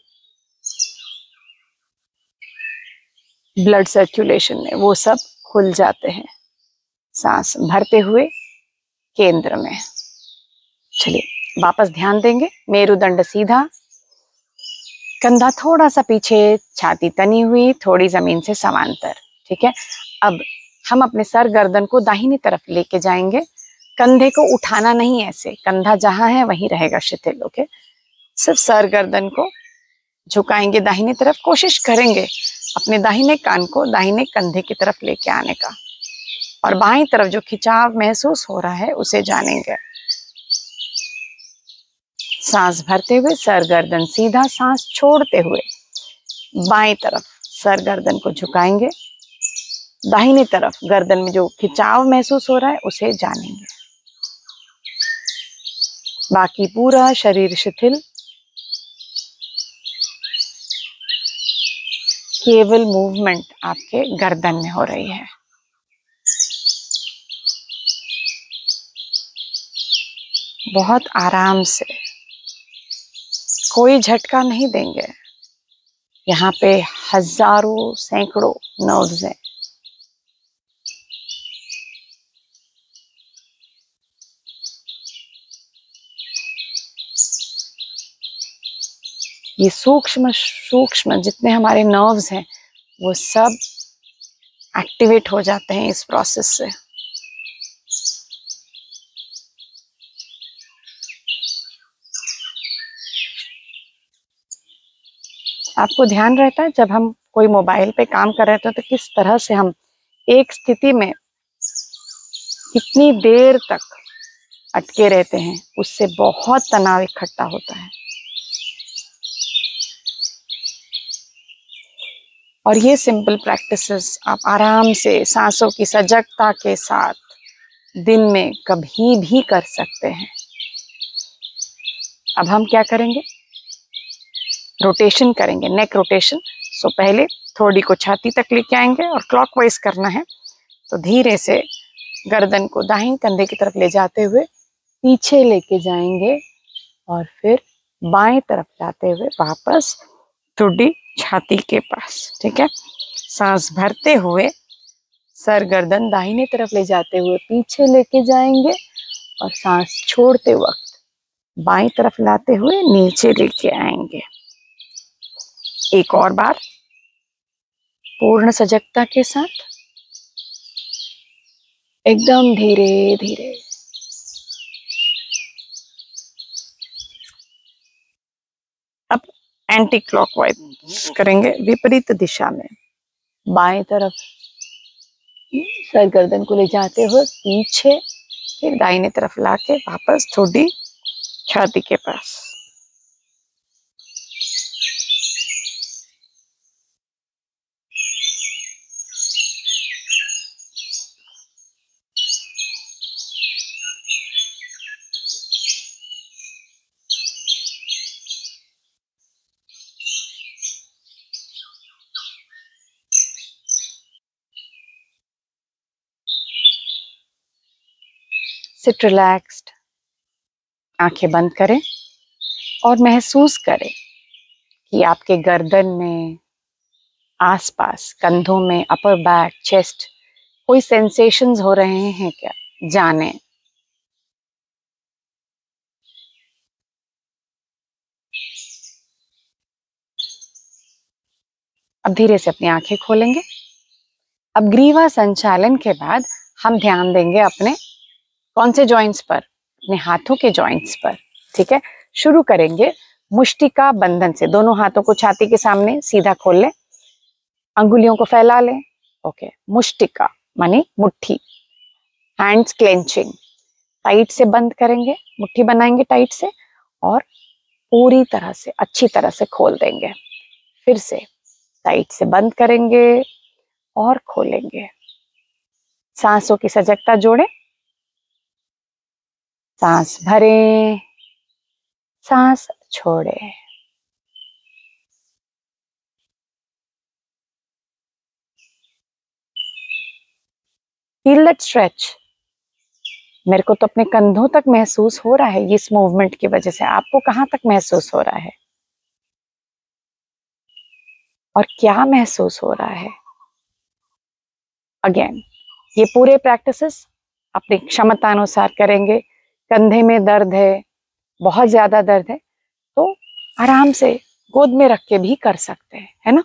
ब्लड सर्कुलेशन में, वो सब खुल जाते हैं सांस भरते हुए केंद्र में। चलिए वापस ध्यान देंगे। मेरुदंड सीधा, कंधा थोड़ा सा पीछे, छाती तनी हुई, थोड़ी जमीन से समांतर। ठीक है। अब हम अपने सर गर्दन को दाहिनी तरफ लेके जाएंगे। कंधे को उठाना नहीं, ऐसे कंधा जहां है वहीं रहेगा शिथिल। ओके, सिर्फ सर गर्दन को झुकाएंगे दाहिनी तरफ। कोशिश करेंगे अपने दाहिने कान को दाहिने कंधे की तरफ लेके आने का और बाईं तरफ जो खिंचाव महसूस हो रहा है उसे जानेंगे। सांस भरते हुए सर गर्दन सीधा, सांस छोड़ते हुए बाईं तरफ सर गर्दन को झुकाएंगे। दाहिनी तरफ गर्दन में जो खिंचाव महसूस हो रहा है उसे जानेंगे। बाकी पूरा शरीर शिथिल, केवल मूवमेंट आपके गर्दन में हो रही है। बहुत आराम से, कोई झटका नहीं देंगे। यहाँ पे हजारों सैकड़ों नर्व्स हैं। ये सूक्ष्म सूक्ष्म जितने हमारे नर्व्स हैं वो सब एक्टिवेट हो जाते हैं इस प्रोसेस से। आपको ध्यान रहता है जब हम कोई मोबाइल पे काम कर रहे थे तो किस तरह से हम एक स्थिति में कितनी देर तक अटके रहते हैं, उससे बहुत तनाव इकट्ठा होता है। और ये सिंपल प्रैक्टिसेस आप आराम से सांसों की सजगता के साथ दिन में कभी भी कर सकते हैं। अब हम क्या करेंगे, रोटेशन करेंगे, नेक रोटेशन। सो पहले थोड़ी को छाती तक लेके आएंगे और क्लॉकवाइज करना है। तो धीरे से गर्दन को दाहिने कंधे की तरफ ले जाते हुए पीछे लेके जाएंगे और फिर बाएं तरफ जाते हुए वापस ठुड्डी छाती के पास। ठीक है, सांस भरते हुए सर गर्दन दाहिने तरफ ले जाते हुए पीछे लेके जाएंगे और सांस छोड़ते वक्त बाईं तरफ लाते हुए नीचे लेके आएंगे। एक और बार पूर्ण सजगता के साथ, एकदम धीरे धीरे। अब एंटी क्लॉकवाइज करेंगे, विपरीत दिशा में। बाएं तरफ सर गर्दन को ले जाते हुए पीछे, फिर दाहिने तरफ लाके वापस ठुड्डी छाती के पास। सिट रिलैक्स्ड, आंखें बंद करें और महसूस करें कि आपके गर्दन में, आसपास कंधों में, अपर बैक, चेस्ट कोई सेंसेशंस हो रहे हैं क्या, जाने। अब धीरे से अपनी आंखें खोलेंगे। अब ग्रीवा संचालन के बाद हम ध्यान देंगे अपने कौन से जॉइंट्स पर, अपने हाथों के जॉइंट्स पर। ठीक है, शुरू करेंगे मुष्टिका बंधन से। दोनों हाथों को छाती के सामने सीधा खोल लें, अंगुलियों को फैला लें। ओके, मुष्टिका मानी मुट्ठी, हैंड्स क्लेंचिंग, टाइट से बंद करेंगे, मुट्ठी बनाएंगे टाइट से और पूरी तरह से अच्छी तरह से खोल देंगे। फिर से टाइट से बंद करेंगे और खोलेंगे। सांसों की सजगता जोड़ें, सांस भरें, सांस छोड़ें। Feel that stretch. मेरे को तो अपने कंधों तक महसूस हो रहा है इस मूवमेंट की वजह से। आपको कहाँ तक महसूस हो रहा है और क्या महसूस हो रहा है? अगेन, ये पूरे प्रैक्टिसेस अपनी क्षमता अनुसार करेंगे। कंधे में दर्द है, बहुत ज्यादा दर्द है, तो आराम से गोद में रख के भी कर सकते हैं, है ना।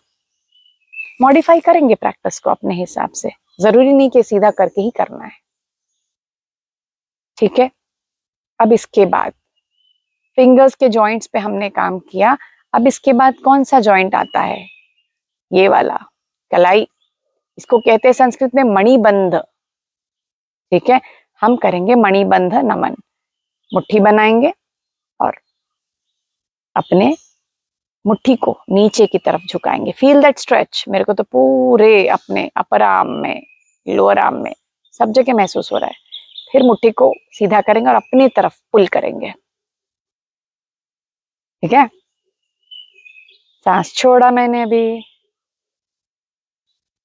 मॉडिफाई करेंगे प्रैक्टिस को अपने हिसाब से, जरूरी नहीं कि सीधा करके ही करना है। ठीक है, अब इसके बाद फिंगर्स के जॉइंट्स पे हमने काम किया। अब इसके बाद कौन सा जॉइंट आता है? ये वाला, कलाई। इसको कहते हैं संस्कृत में मणिबंध। ठीक है, हम करेंगे मणिबंध नमन। मुट्ठी बनाएंगे और अपने मुट्ठी को नीचे की तरफ झुकाएंगे। Feel that stretch. मेरे को तो पूरे अपने अपर आर्म में, लोअर आर्म में, सब जगह महसूस हो रहा है। फिर मुट्ठी को सीधा करेंगे और अपनी तरफ पुल करेंगे। ठीक है, सांस छोड़ा मैंने अभी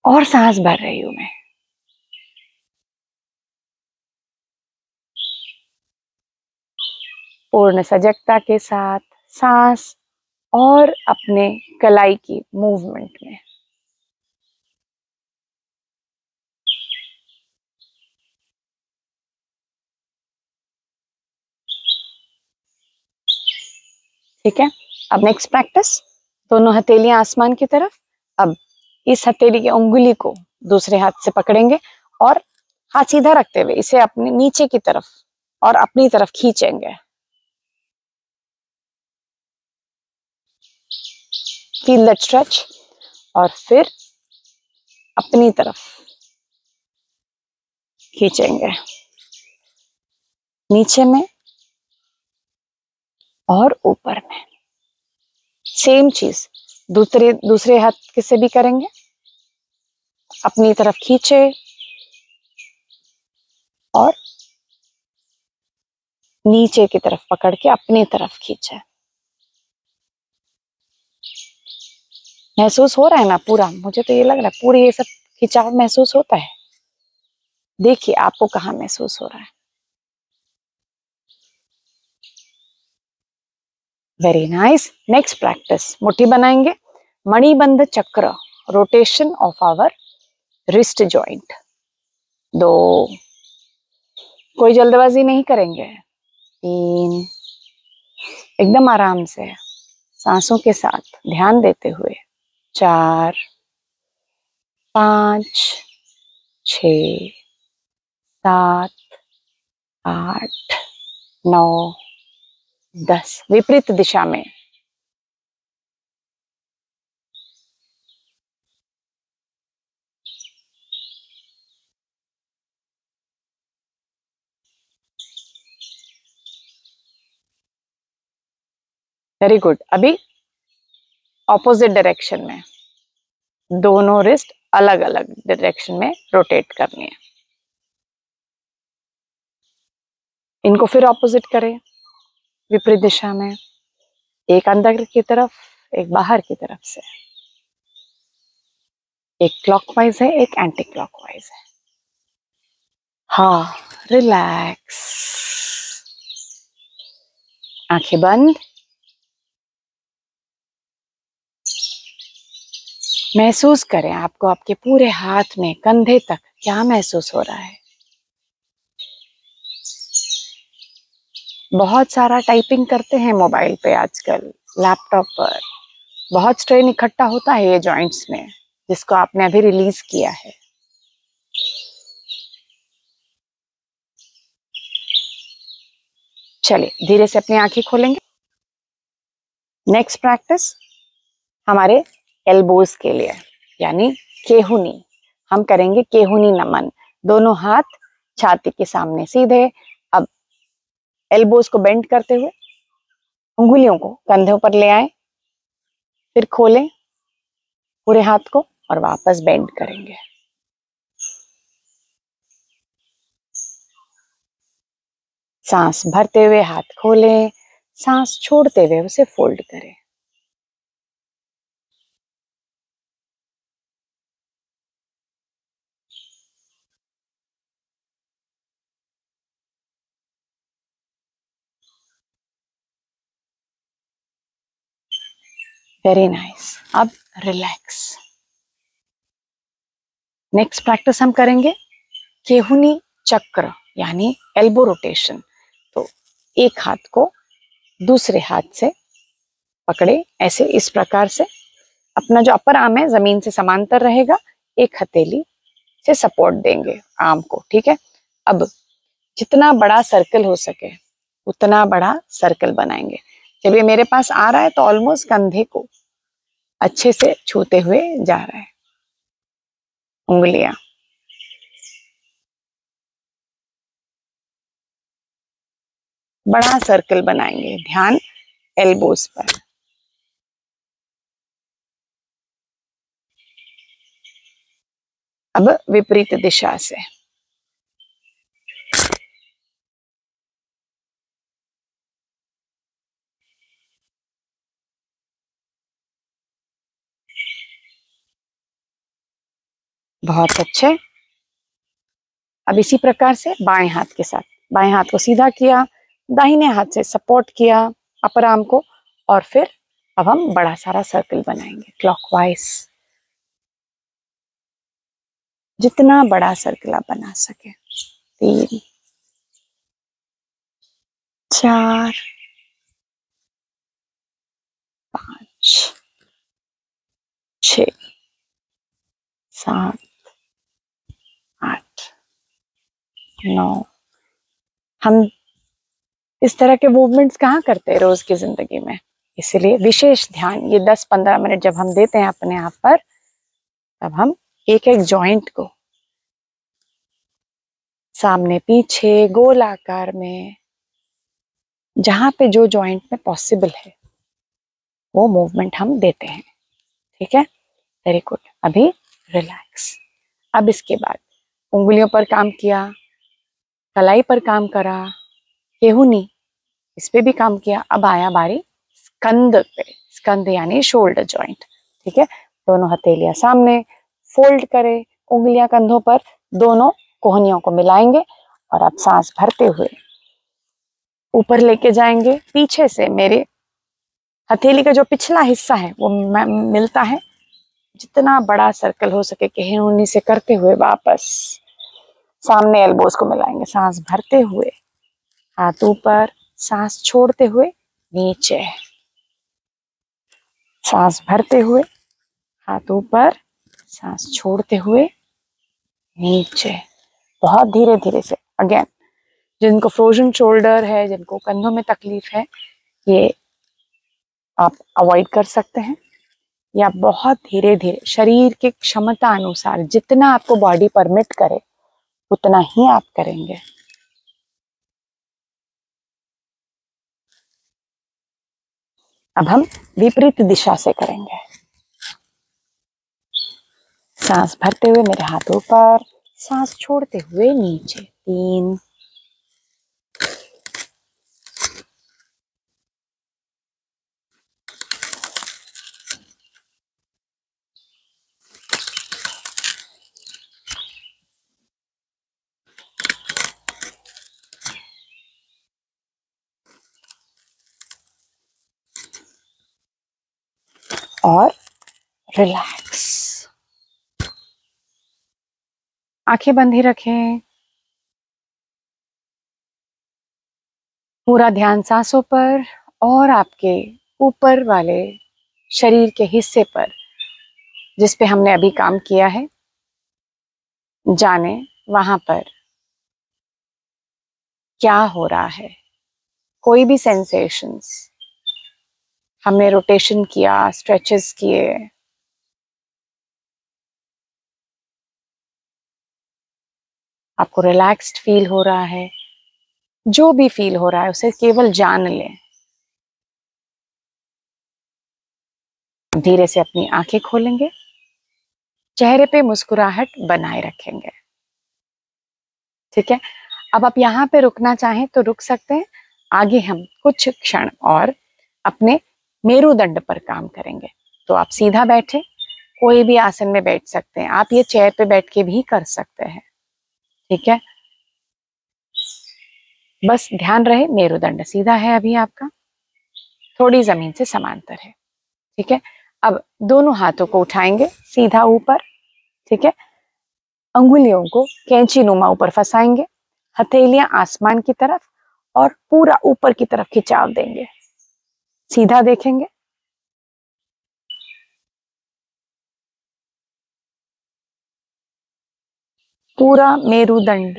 और सांस भर रही हूं मैं। पूर्ण सजगता के साथ सांस और अपने कलाई की मूवमेंट में। ठीक है, अब नेक्स्ट प्रैक्टिस, दोनों हथेलियां आसमान की तरफ। अब इस हथेली की उंगली को दूसरे हाथ से पकड़ेंगे और हाथ सीधा रखते हुए इसे अपने नीचे की तरफ और अपनी तरफ खींचेंगे। फील दैट स्ट्रेच और फिर अपनी तरफ खींचेंगे। नीचे में और ऊपर में। सेम चीज दूसरे हाथ किससे भी करेंगे। अपनी तरफ खींचे और नीचे की तरफ पकड़ के अपनी तरफ खींचे। महसूस हो रहा है ना पूरा? मुझे तो ये लग रहा है पूरी ये सब खिंचाव महसूस होता है। देखिए आपको कहाँ महसूस हो रहा है। Very nice. नेक्स्ट प्रैक्टिस, मुट्ठी बनाएंगे। मणिबंध चक्र, rotation of our wrist joint. 2, कोई जल्दबाजी नहीं करेंगे। 3, एकदम आराम से सांसों के साथ ध्यान देते हुए। 4, 5, 6, 7, 8, 9, 10, विपरीत दिशा में। Very good. अभी ऑपोजिट डायरेक्शन में, दोनों रिस्ट अलग अलग डायरेक्शन में रोटेट करनी है। इनको फिर ऑपोजिट करें, विपरीत दिशा में। एक अंदर की तरफ, एक बाहर की तरफ से। एक क्लॉकवाइज है, एक एंटी क्लॉकवाइज है। हाँ, रिलैक्स, आंखें बंद। महसूस करें आपको आपके पूरे हाथ में, कंधे तक क्या महसूस हो रहा है। बहुत सारा टाइपिंग करते हैं मोबाइल पे आजकल, लैपटॉप पर। बहुत स्ट्रेन इकट्ठा होता है ये जॉइंट्स में, जिसको आपने अभी रिलीज किया है। चलिए धीरे से अपनी आंखें खोलेंगे। नेक्स्ट प्रैक्टिस हमारे एल्बोज के लिए, यानी केहुनी। हम करेंगे केहुनी नमन। दोनों हाथ छाती के सामने सीधे। अब एल्बोज को बेंड करते हुए उंगलियों को कंधों पर ले आए, फिर खोलें पूरे हाथ को और वापस बेंड करेंगे। सांस भरते हुए हाथ खोलें, सांस छोड़ते हुए उसे फोल्ड करें। Very nice. अब रिलैक्स। नेक्स्ट प्रैक्टिस हम करेंगे केहुनी चक्र, यानी एल्बो रोटेशन। तो एक हाथ को दूसरे हाथ से पकड़े, ऐसे इस प्रकार से। अपना जो अपर आर्म है जमीन से समांतर रहेगा। एक हथेली से सपोर्ट देंगे आर्म को, ठीक है। अब जितना बड़ा सर्कल हो सके उतना बड़ा सर्कल बनाएंगे। जब ये मेरे पास आ रहा है तो ऑलमोस्ट कंधे को अच्छे से छूते हुए जा रहा है उंगलियां। बड़ा सर्कल बनाएंगे, ध्यान एल्बोस पर। अब विपरीत दिशा से। बहुत अच्छे। अब इसी प्रकार से बाएं हाथ के साथ, बाएं हाथ को सीधा किया, दाहिने हाथ से सपोर्ट किया अपर आर्म को, और फिर अब हम बड़ा सारा सर्कल बनाएंगे क्लॉकवाइज। जितना बड़ा सर्कल आप बना सके। 3, 4, 5, 6, 7, 8, 9। हम इस तरह के मूवमेंट्स कहाँ करते हैं रोज की जिंदगी में, इसलिए विशेष ध्यान ये 10-15 मिनट जब हम देते हैं अपने आप पर, तब हम एक एक जॉइंट को सामने पीछे गोल आकार में, जहां पे जो जॉइंट में पॉसिबल है वो मूवमेंट हम देते हैं। ठीक है, वेरी गुड। अभी रिलैक्स। अब इसके बाद उंगलियों पर काम किया, कलाई पर काम करा, केहूनी इस पे भी काम किया। अब आया बारी स्कंद पे, स्कंद यानी शोल्डर जॉइंट। ठीक है, दोनों हथेलियां सामने, फोल्ड करें, उंगलियां कंधों पर, दोनों कोहनियों को मिलाएंगे और अब सांस भरते हुए ऊपर लेके जाएंगे। पीछे से मेरे हथेली का जो पिछला हिस्सा है वो मिलता है, जितना बड़ा सर्कल हो सके केहूनी से करते हुए वापस सामने एल्बोस को मिलाएंगे। सांस भरते हुए हाथ ऊपर, सांस छोड़ते हुए नीचे, सांस भरते हुए हाथ ऊपर, सांस छोड़ते हुए नीचे। बहुत धीरे धीरे से। अगेन, जिनको फ्रोजन शोल्डर है, जिनको कंधों में तकलीफ है, ये आप अवॉइड कर सकते हैं, या बहुत धीरे धीरे शरीर के क्षमता अनुसार जितना आपको बॉडी परमिट करे उतना ही आप करेंगे। अब हम विपरीत दिशा से करेंगे। सांस भरते हुए मेरे हाथ ऊपर, सांस छोड़ते हुए नीचे। 3, और रिलैक्स। आंखें बंद ही रखें। पूरा ध्यान सांसों पर और आपके ऊपर वाले शरीर के हिस्से पर जिस पे हमने अभी काम किया है। जाने वहां पर क्या हो रहा है, कोई भी सेंसेशंस। हमने रोटेशन किया, स्ट्रेचेस किए, आपको रिलैक्स्ड फील हो रहा है, जो भी फील हो रहा है उसे केवल जान लें। धीरे से अपनी आंखें खोलेंगे, चेहरे पे मुस्कुराहट बनाए रखेंगे। ठीक है, अब आप यहाँ पे रुकना चाहें तो रुक सकते हैं। आगे हम कुछ क्षण और अपने मेरुदंड पर काम करेंगे। तो आप सीधा बैठे, कोई भी आसन में बैठ सकते हैं। आप ये चेयर पे बैठ के भी कर सकते हैं। ठीक है, बस ध्यान रहे मेरुदंड सीधा है अभी आपका, थोड़ी जमीन से समांतर है। ठीक है, अब दोनों हाथों को उठाएंगे सीधा ऊपर। ठीक है, अंगुलियों को कैंची नुमा ऊपर फंसाएंगे, हथेलियां आसमान की तरफ और पूरा ऊपर की तरफ खिंचाव देंगे। सीधा देखेंगे, पूरा मेरुदंड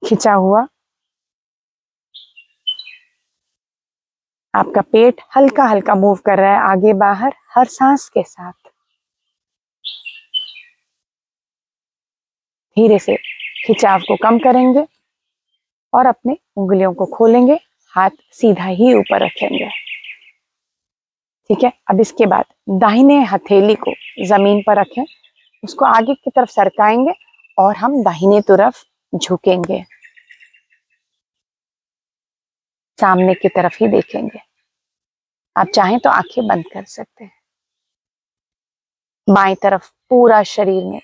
खिंचा हुआ। आपका पेट हल्का हल्का मूव कर रहा है आगे बाहर हर सांस के साथ। धीरे से खिंचाव को कम करेंगे और अपने उंगलियों को खोलेंगे, हाथ सीधा ही ऊपर रखेंगे। ठीक है, अब इसके बाद दाहिने हथेली को जमीन पर रखें, उसको आगे की तरफ सरकाएंगे और हम दाहिने तरफ झुकेंगे, सामने की तरफ ही देखेंगे। आप चाहें तो आंखें बंद कर सकते हैं। बाएं तरफ पूरा शरीर में,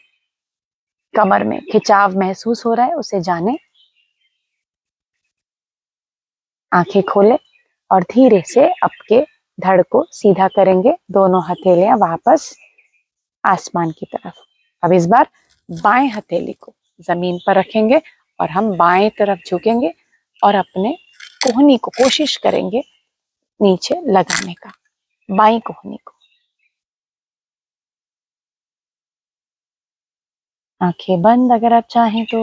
कमर में खिंचाव महसूस हो रहा है, उसे जाने। आंखें खोले और धीरे से आपके धड़ को सीधा करेंगे, दोनों हथेलियां वापस आसमान की तरफ। अब इस बार बाएं हथेली को जमीन पर रखेंगे और हम बाएं तरफ झुकेंगे और अपने कोहनी को कोशिश करेंगे नीचे लगाने का, बाईं कोहनी को। आंखें बंद अगर आप चाहें तो,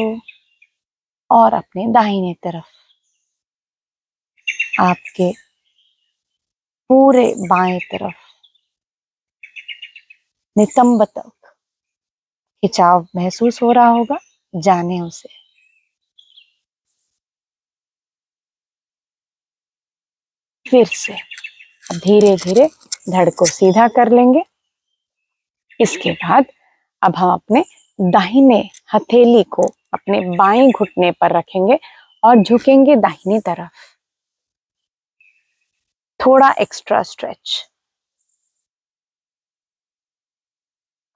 और अपने दाहिने तरफ आपके पूरे बाएं तरफ नितंब तक खिंचाव महसूस हो रहा होगा, जाने उसे। फिर से धीरे धीरे धड़ को सीधा कर लेंगे। इसके बाद अब हम अपने दाहिने हथेली को अपने बाएं घुटने पर रखेंगे और झुकेंगे दाहिनी तरफ। थोड़ा एक्स्ट्रा स्ट्रेच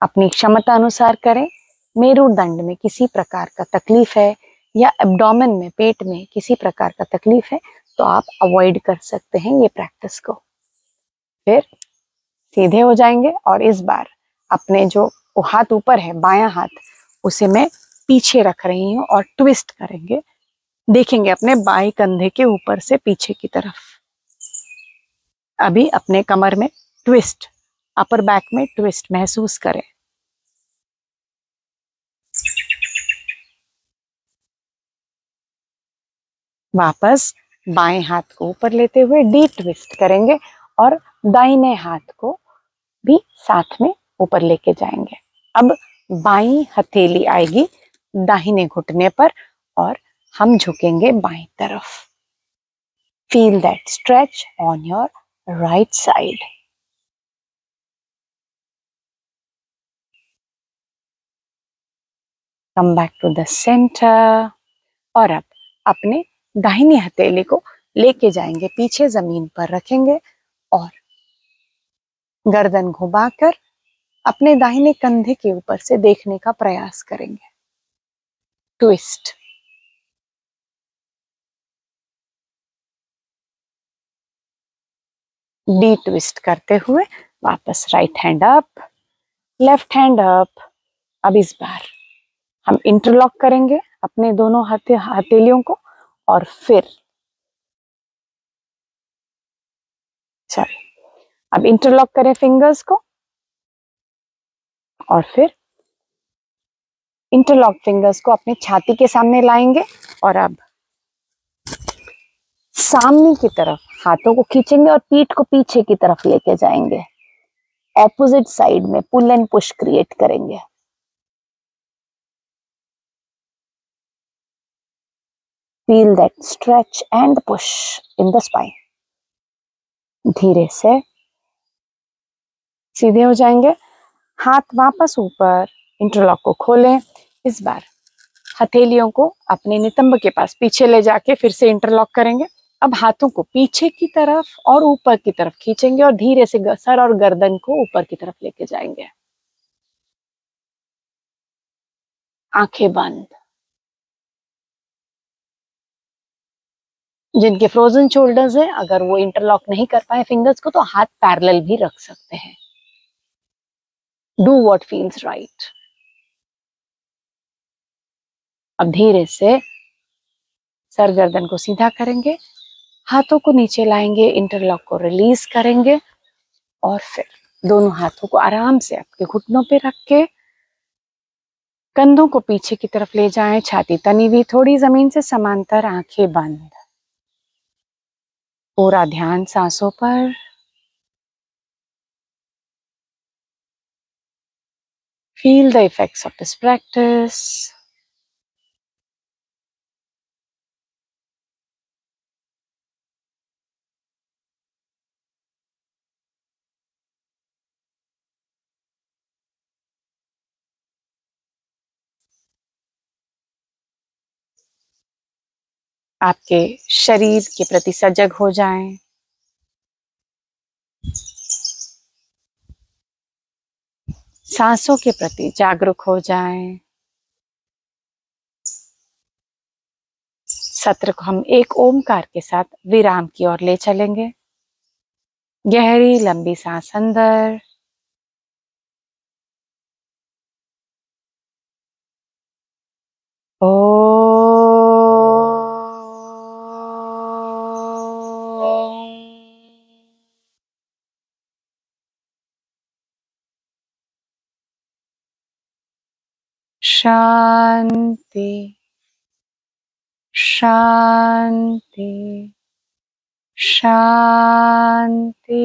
अपनी क्षमता अनुसार करें। मेरुदंड में किसी प्रकार का तकलीफ है या एब्डोमेन में, पेट में किसी प्रकार का तकलीफ है तो आप अवॉइड कर सकते हैं ये प्रैक्टिस को। फिर सीधे हो जाएंगे और इस बार अपने जो हाथ ऊपर है, बायां हाथ, उसे मैं पीछे रख रही हूँ और ट्विस्ट करेंगे। देखेंगे अपने बाएं कंधे के ऊपर से पीछे की तरफ। अभी अपने कमर में ट्विस्ट, अपर बैक में ट्विस्ट महसूस करें। वापस बाएं हाथ को ऊपर लेते हुए डी ट्विस्ट करेंगे और दाहिने हाथ को भी साथ में ऊपर लेके जाएंगे। अब बाईं हथेली आएगी दाहिने घुटने पर और हम झुकेंगे बाईं तरफ। Feel that stretch on your right side. Come back to the center और अब अपने दाहिनी हथेली को लेके जाएंगे पीछे, जमीन पर रखेंगे और गर्दन घुमाकर अपने दाहिने कंधे के ऊपर से देखने का प्रयास करेंगे। ट्विस्ट। डी ट्विस्ट करते हुए वापस right hand up, left hand up. अब इस बार हम इंटरलॉक करेंगे अपने दोनों हथेलियों को और फिर चलिए अब इंटरलॉक करें फिंगर्स को और फिर इंटरलॉक फिंगर्स को अपनी छाती के सामने लाएंगे और अब सामने की तरफ हाथों को खींचेंगे और पीठ को पीछे की तरफ लेके जाएंगे। ऑपोजिट साइड में पुल एंड पुश क्रिएट करेंगे। Feel that stretch and push in the spine. धीरे से सीधे हो जाएंगे, हाथ वापस ऊपर, इंटरलॉक को खोलें। इस बार हथेलियों को अपने नितंब के पास पीछे ले जाके फिर से इंटरलॉक करेंगे। अब हाथों को पीछे की तरफ और ऊपर की तरफ खींचेंगे और धीरे से सर और गर्दन को ऊपर की तरफ लेके जाएंगे। आंखें बंद। जिनके फ्रोजन शोल्डर्स है, अगर वो इंटरलॉक नहीं कर पाए फिंगर्स को तो हाथ पैरेलल भी रख सकते हैं। Do what feels right. अब धीरे से सर गर्दन को सीधा करेंगे, हाथों को नीचे लाएंगे, इंटरलॉक को रिलीज करेंगे और फिर दोनों हाथों को आराम से आपके घुटनों पे रख के कंधों को पीछे की तरफ ले जाएं, छाती तनी हुई थोड़ी जमीन से समांतर, आंखें बंद। पूरा ध्यान सांसों पर। Feel the effects of this practice. आपके शरीर के प्रति सजग हो जाएं। सांसों के प्रति जागरूक हो जाएं। सत्र को हम एक ओमकार के साथ विराम की ओर ले चलेंगे। गहरी लंबी सांस अंदर, ओ शांति शांति शांति।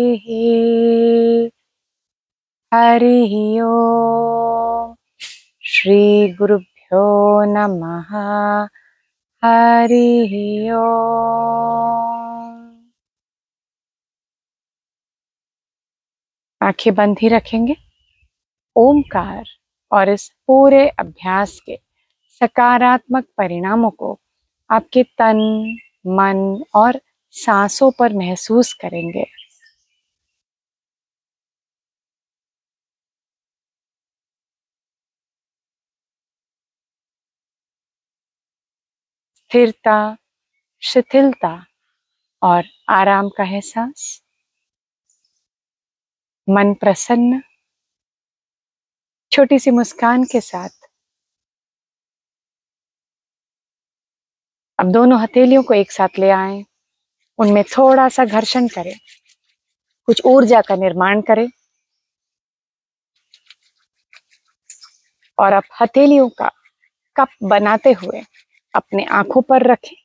हरि ओम। श्री गुरुभ्यो नमः। हरि ओम। आंखें बंद ही रखेंगे। ओमकार और इस पूरे अभ्यास के सकारात्मक परिणामों को आपके तन, मन और सांसों पर महसूस करेंगे। स्थिरता, शिथिलता और आराम का एहसास। मन प्रसन्न, छोटी सी मुस्कान के साथ अब दोनों हथेलियों को एक साथ ले आएं, उनमें थोड़ा सा घर्षण करें, कुछ ऊर्जा का निर्माण करें और अब हथेलियों का कप बनाते हुए अपने आंखों पर रखें।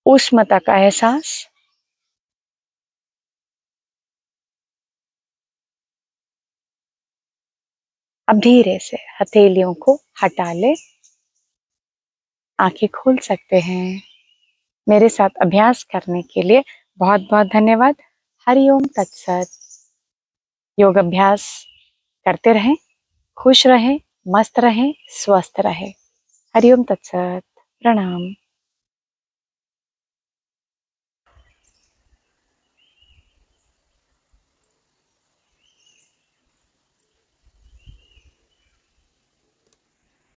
उष्णता का एहसास। अब धीरे से हथेलियों को हटा ले, आंखें खोल सकते हैं। मेरे साथ अभ्यास करने के लिए बहुत बहुत धन्यवाद। हरिओम तत्सत। योग अभ्यास करते रहें, खुश रहें, मस्त रहें, स्वस्थ रहें। हरिओम तत्सत। प्रणाम।